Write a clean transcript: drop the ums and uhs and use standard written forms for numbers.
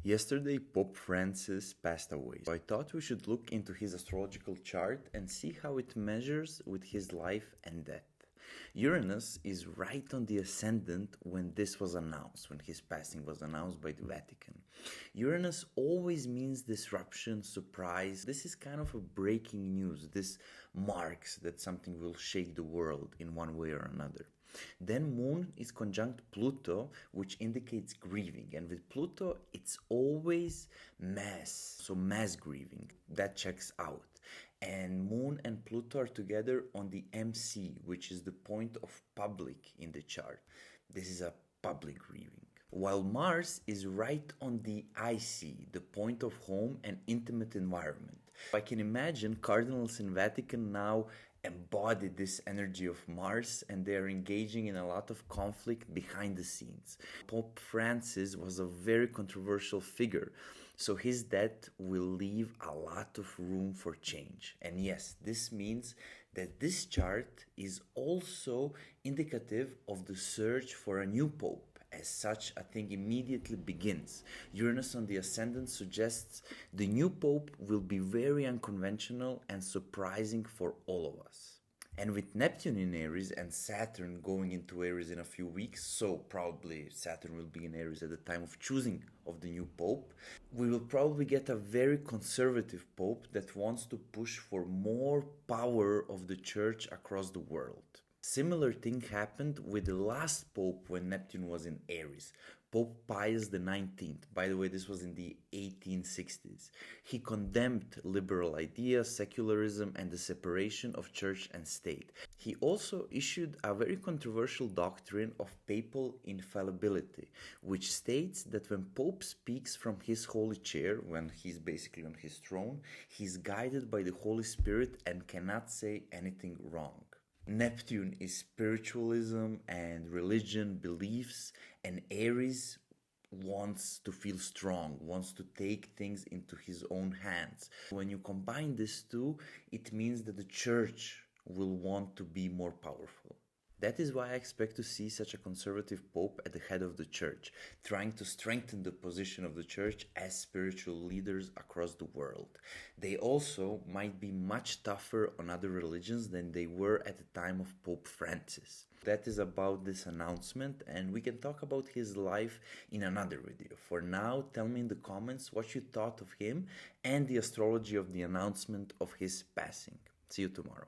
Yesterday, Pope Francis passed away, so I thought we should look into his astrological chart and see how it measures with his life and death. Uranus is right on the ascendant when this was announced, when his passing was announced by the Vatican. Uranus always means disruption, surprise. This is kind of a breaking news. This marks that something will shake the world in one way or another. Then Moon is conjunct Pluto, which indicates grieving. And with Pluto, it's always mass, so mass grieving. That checks out. And Moon and Pluto are together on the MC, which is the point of public in the chart. This is a public grieving. While Mars is right on the IC, the point of home and intimate environment. I can imagine cardinals in Vatican now embody this energy of Mars, and they are engaging in a lot of conflict behind the scenes. Pope Francis was a very controversial figure, so his death will leave a lot of room for change. And yes, this means that this chart is also indicative of the search for a new pope. As such, a thing immediately begins. Uranus on the ascendant suggests the new pope will be very unconventional and surprising for all of us. And with Neptune in Aries and Saturn going into Aries in a few weeks, so probably Saturn will be in Aries at the time of choosing of the new pope, we will probably get a very conservative pope that wants to push for more power of the church across the world. Similar thing happened with the last pope when Neptune was in Aries, Pope Pius XIX. By the way, this was in the 1860s. He condemned liberal ideas, secularism, and the separation of church and state. He also issued a very controversial doctrine of papal infallibility, which states that when Pope speaks from his holy chair, when he's basically on his throne, he's guided by the Holy Spirit and cannot say anything wrong. Neptune is spiritualism and religion, beliefs, and Aries wants to feel strong, wants to take things into his own hands. When you combine these two, it means that the church will want to be more powerful. That is why I expect to see such a conservative pope at the head of the church, trying to strengthen the position of the church as spiritual leaders across the world. They also might be much tougher on other religions than they were at the time of Pope Francis. That is about this announcement, and we can talk about his life in another video. For now, tell me in the comments what you thought of him and the astrology of the announcement of his passing. See you tomorrow.